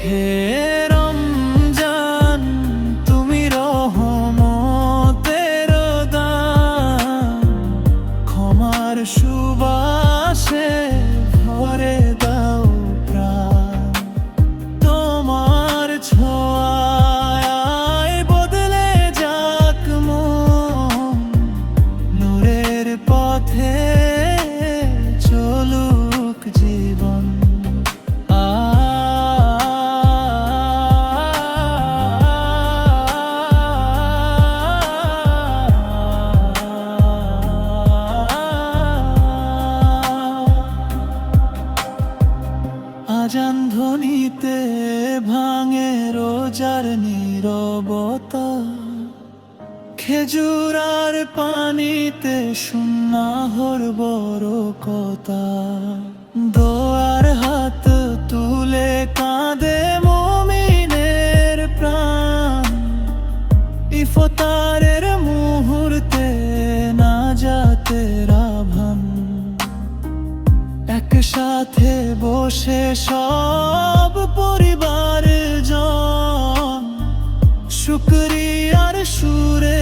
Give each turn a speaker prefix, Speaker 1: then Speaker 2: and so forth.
Speaker 1: হে রমজান, তুমি রহমতের দান, ক্ষমার সুবাসে ভরে দাও প্রাণ। তোমার ছোঁয়ায় বদলে যাক মন, নূরের পথে চলুক জীবন। আজান ধ্বনিতে ভাঙে রোজার নীরবতা, খেজুর আর পানিতে সুন্নাহর বরকতা। দোয়ার হাত তুলে কাঁদে মুমিনের প্রাণ, ইফতারের মুহূর্তে নাজাতের আভান। একসাথে বসে সব পরিবার জন, শুকরিয়ার সুরে